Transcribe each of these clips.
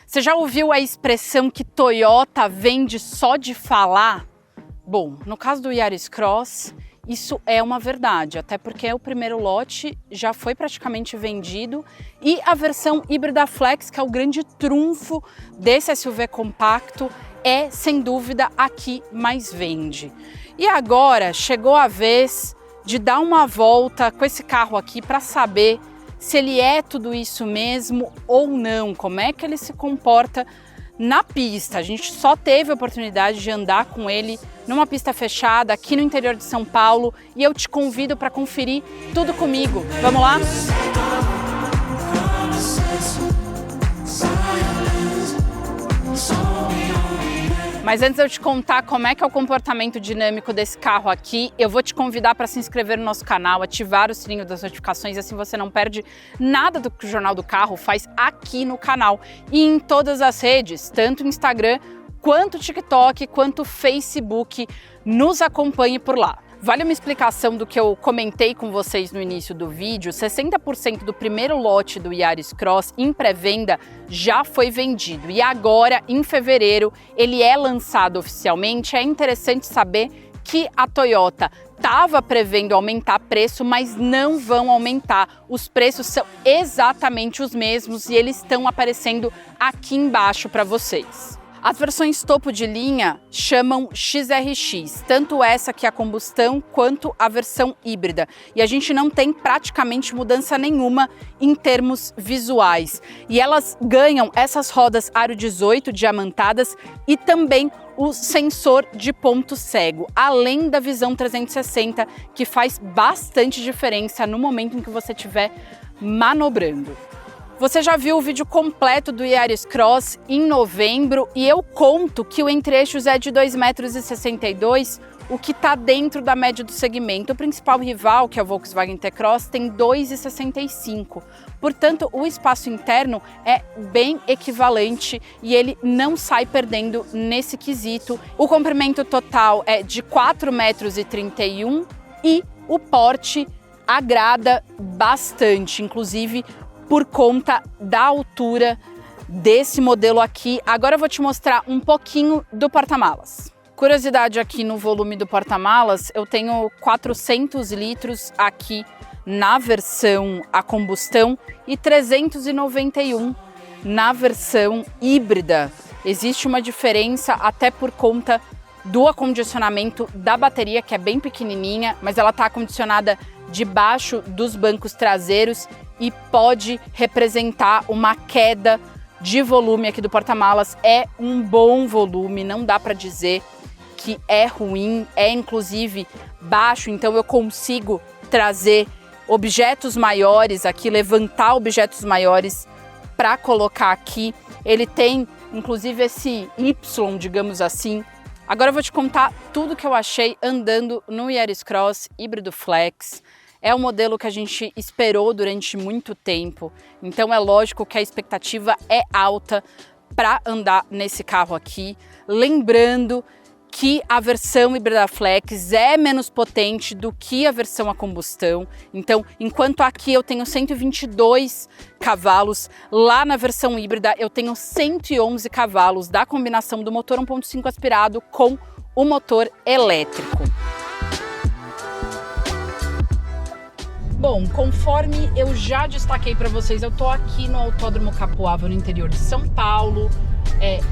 Você já ouviu a expressão que Toyota vende só de falar? Bom, no caso do Yaris Cross, isso é uma verdade, até porque o primeiro lote já foi praticamente vendido e a versão híbrida flex, que é o grande trunfo desse SUV compacto, é sem dúvida a que mais vende. E agora chegou a vez de dar uma volta com esse carro aqui para saber se ele é tudo isso mesmo ou não, como é que ele se comporta na pista. A gente só teve a oportunidade de andar com ele numa pista fechada aqui no interior de São Paulo e eu te convido para conferir tudo comigo. Vamos lá? Mas antes de eu te contar como é que é o comportamento dinâmico desse carro aqui, eu vou te convidar para se inscrever no nosso canal, ativar o sininho das notificações, assim você não perde nada do que o Jornal do Carro faz aqui no canal e em todas as redes, tanto Instagram, quanto TikTok, quanto Facebook, nos acompanhe por lá. Vale uma explicação do que eu comentei com vocês no início do vídeo, 60% do primeiro lote do Yaris Cross em pré-venda já foi vendido e agora, em fevereiro, ele é lançado oficialmente. É interessante saber que a Toyota estava prevendo aumentar preço, mas não vão aumentar. Os preços são exatamente os mesmos e eles estão aparecendo aqui embaixo para vocês. As versões topo de linha chamam XRX, tanto essa que é a combustão quanto a versão híbrida. E a gente não tem praticamente mudança nenhuma em termos visuais. E elas ganham essas rodas aro 18 diamantadas e também o sensor de ponto cego, além da visão 360, que faz bastante diferença no momento em que você estiver manobrando. Você já viu o vídeo completo do Yaris Cross em novembro e eu conto que o entre-eixos é de 2,62 m, o que está dentro da média do segmento. O principal rival, que é o Volkswagen T-Cross, tem 2,65 m. Portanto, o espaço interno é bem equivalente e ele não sai perdendo nesse quesito. O comprimento total é de 4,31 m e o porte agrada bastante, inclusive por conta da altura desse modelo aqui. Agora eu vou te mostrar um pouquinho do porta-malas. Curiosidade aqui no volume do porta-malas, eu tenho 400 litros aqui na versão a combustão e 391 na versão híbrida. Existe uma diferença até por conta do acondicionamento da bateria, que é bem pequenininha, mas ela está acondicionada debaixo dos bancos traseiros e pode representar uma queda de volume aqui do porta-malas. É um bom volume, não dá para dizer que é ruim, é inclusive baixo, então eu consigo trazer objetos maiores aqui, levantar objetos maiores para colocar aqui. Ele tem inclusive esse Y, digamos assim. Agora eu vou te contar tudo que eu achei andando no Yaris Cross híbrido flex. É um modelo que a gente esperou durante muito tempo, então é lógico que a expectativa é alta para andar nesse carro aqui. Lembrando que a versão híbrida flex é menos potente do que a versão a combustão. Então, enquanto aqui eu tenho 122 cavalos, lá na versão híbrida eu tenho 111 cavalos da combinação do motor 1.5 aspirado com o motor elétrico. Bom, conforme eu já destaquei para vocês, eu tô aqui no Autódromo Capuava, no interior de São Paulo.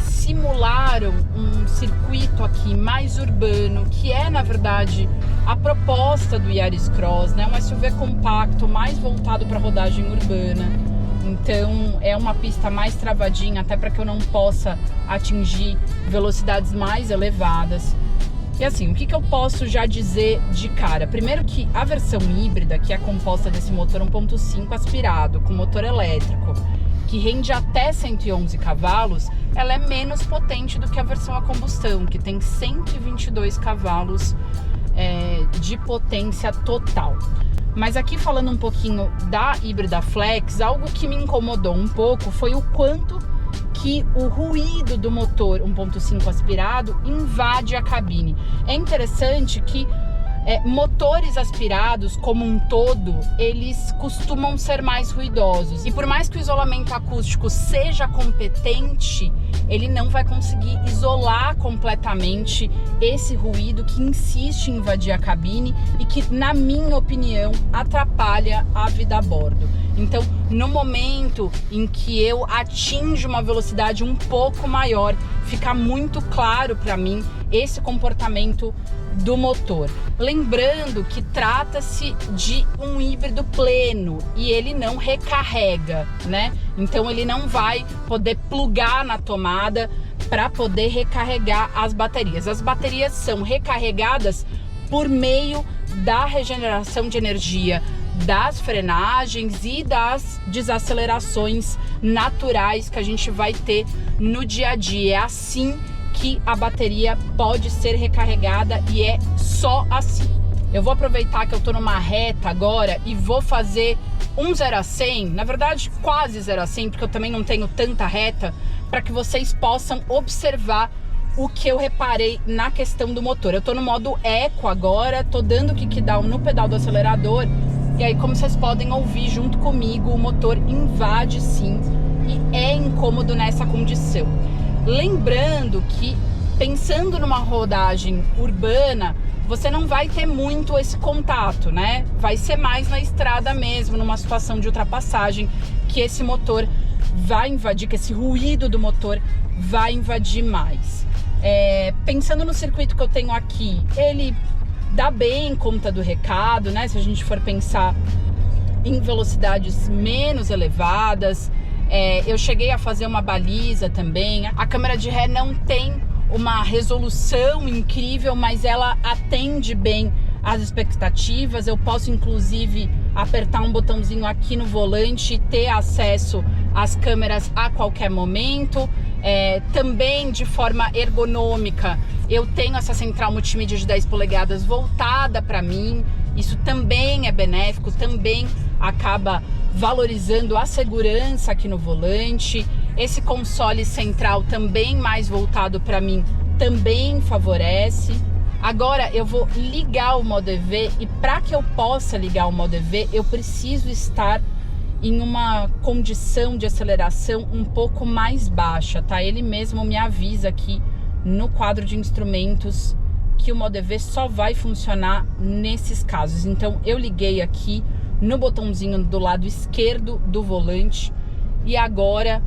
Simularam um circuito aqui mais urbano, que é, na verdade, a proposta do Yaris Cross, né? Um SUV compacto, mais voltado para rodagem urbana. Então, é uma pista mais travadinha, até para que eu não possa atingir velocidades mais elevadas. E assim, o que eu posso já dizer de cara? Primeiro que a versão híbrida, que é composta desse motor 1.5 aspirado com motor elétrico, que rende até 111 cavalos, ela é menos potente do que a versão a combustão, que tem 122 cavalos de potência total. Mas aqui falando um pouquinho da híbrida flex, algo que me incomodou um pouco foi o quanto que o ruído do motor 1.5 aspirado invade a cabine. É interessante que Motores aspirados, como um todo, eles costumam ser mais ruidosos. E por mais que o isolamento acústico seja competente, ele não vai conseguir isolar completamente esse ruído que insiste em invadir a cabine e que, na minha opinião, atrapalha a vida a bordo. Então, no momento em que eu atinjo uma velocidade um pouco maior, fica muito claro para mim esse comportamento do motor. Lembrando que trata-se de um híbrido pleno e ele não recarrega, né? Então ele não vai poder plugar na tomada para poder recarregar as baterias. As baterias são recarregadas por meio da regeneração de energia das frenagens e das desacelerações naturais que a gente vai ter no dia a dia. É assim que a bateria pode ser recarregada e é só assim. Eu vou aproveitar que eu tô numa reta agora e vou fazer um 0 a 100, na verdade quase 0 a 100, porque eu também não tenho tanta reta, para que vocês possam observar o que eu reparei na questão do motor. Eu tô no modo eco agora, tô dando kick down no pedal do acelerador e aí, como vocês podem ouvir junto comigo, o motor invade sim e é incômodo nessa condição. Lembrando que, pensando numa rodagem urbana, você não vai ter muito esse contato, né? Vai ser mais na estrada mesmo, numa situação de ultrapassagem, que esse motor vai invadir, que esse ruído do motor vai invadir mais. Pensando no circuito que eu tenho aqui, ele dá bem conta do recado, né? Se a gente for pensar em velocidades menos elevadas, eu cheguei a fazer uma baliza também. A câmera de ré não tem uma resolução incrível, mas ela atende bem às expectativas. Eu posso inclusive apertar um botãozinho aqui no volante e ter acesso às câmeras a qualquer momento. Também de forma ergonômica, eu tenho essa central multimídia de 10 polegadas voltada para mim. Isso também é benéfico, também acaba valorizando a segurança aqui no volante. Esse console central também mais voltado para mim também favorece. Agora eu vou ligar o modo EV e para que eu possa ligar o modo EV, eu preciso estar em uma condição de aceleração um pouco mais baixa, tá? Ele mesmo me avisa aqui no quadro de instrumentos que o modo EV só vai funcionar nesses casos. Então eu liguei aqui no botãozinho do lado esquerdo do volante e agora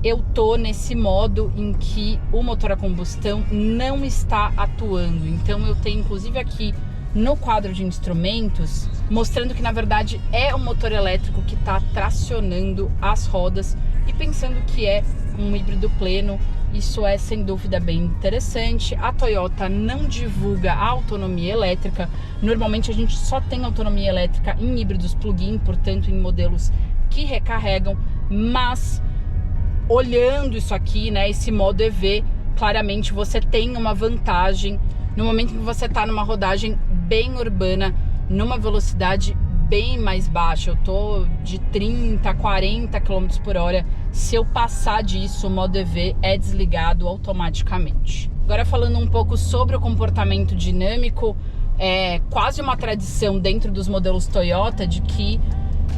eu tô nesse modo em que o motor a combustão não está atuando. Então eu tenho inclusive aqui no quadro de instrumentos mostrando que na verdade é o motor elétrico que está tracionando as rodas, e pensando que é um híbrido pleno, isso é sem dúvida bem interessante. A Toyota não divulga a autonomia elétrica. Normalmente a gente só tem autonomia elétrica em híbridos plug-in, portanto em modelos que recarregam, mas olhando isso aqui, né, esse modo EV, claramente você tem uma vantagem no momento em que você está numa rodagem bem urbana, numa velocidade bem mais baixa. Eu tô de 30 a 40 km por hora. Se eu passar disso, o modo EV é desligado automaticamente. Agora, falando um pouco sobre o comportamento dinâmico, é quase uma tradição dentro dos modelos Toyota de que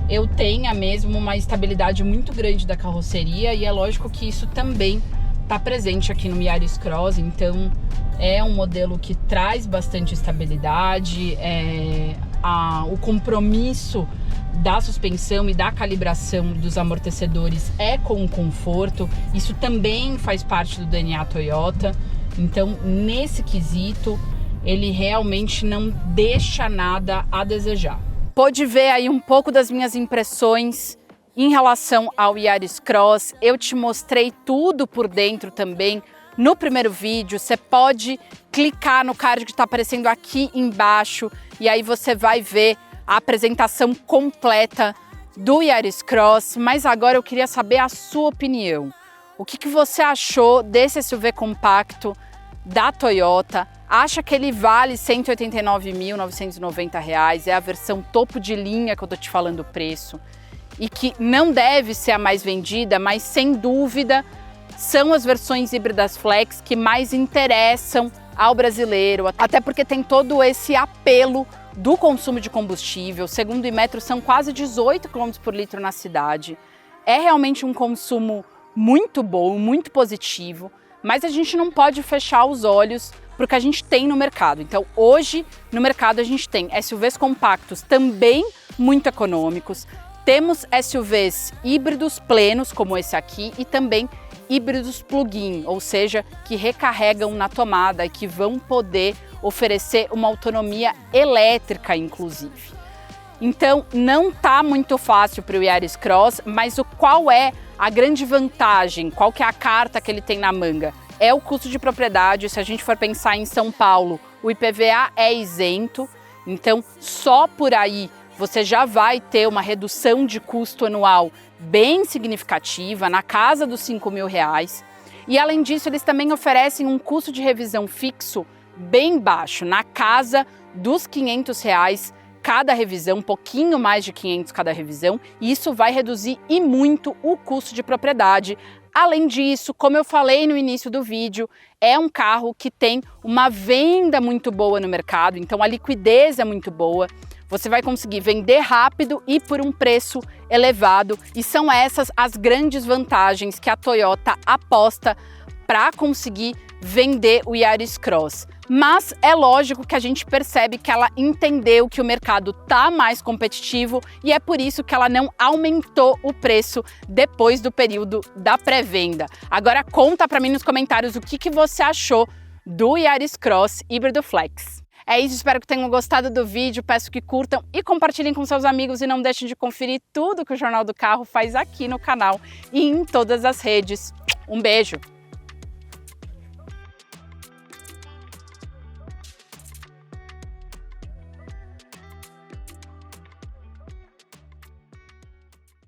eu tenha mesmo uma estabilidade muito grande da carroceria, e é lógico que isso também está presente aqui no Yaris Cross. Então é um modelo que traz bastante estabilidade, o compromisso da suspensão e da calibração dos amortecedores é com o conforto. Isso também faz parte do DNA Toyota. Então nesse quesito ele realmente não deixa nada a desejar. Pôde ver aí um pouco das minhas impressões em relação ao Yaris Cross. Eu te mostrei tudo por dentro também no primeiro vídeo. Você pode clicar no card que está aparecendo aqui embaixo e aí você vai ver a apresentação completa do Yaris Cross. Mas agora eu queria saber a sua opinião. O que você achou desse SUV compacto da Toyota? Acha que ele vale R$ 189.990? É a versão topo de linha que eu tô te falando o preço, e que não deve ser a mais vendida, mas sem dúvida são as versões híbridas flex que mais interessam ao brasileiro, até porque tem todo esse apelo do consumo de combustível. Segundo o Inmetro, são quase 18 km por litro na cidade. É realmente um consumo muito bom, muito positivo, mas a gente não pode fechar os olhos para o que a gente tem no mercado. Então, hoje, no mercado, a gente tem SUVs compactos também muito econômicos, temos SUVs híbridos plenos, como esse aqui, e também híbridos plug-in, ou seja, que recarregam na tomada e que vão poder oferecer uma autonomia elétrica, inclusive. Então, não está muito fácil para o Yaris Cross, mas qual é a grande vantagem? Qual que é a carta que ele tem na manga? É o custo de propriedade. Se a gente for pensar em São Paulo, o IPVA é isento, então só por aí você já vai ter uma redução de custo anual bem significativa, na casa dos R$5.000. E além disso, eles também oferecem um custo de revisão fixo bem baixo, na casa dos R$500 cada revisão, um pouquinho mais de 500 cada revisão, e isso vai reduzir e muito o custo de propriedade. Além disso, como eu falei no início do vídeo, é um carro que tem uma venda muito boa no mercado, então a liquidez é muito boa. Você vai conseguir vender rápido e por um preço elevado, e são essas as grandes vantagens que a Toyota aposta para conseguir vender o Yaris Cross. Mas é lógico que a gente percebe que ela entendeu que o mercado está mais competitivo e é por isso que ela não aumentou o preço depois do período da pré-venda. Agora conta para mim nos comentários o que você achou do Yaris Cross híbrido flex. É isso, espero que tenham gostado do vídeo, peço que curtam e compartilhem com seus amigos e não deixem de conferir tudo que o Jornal do Carro faz aqui no canal e em todas as redes. Um beijo!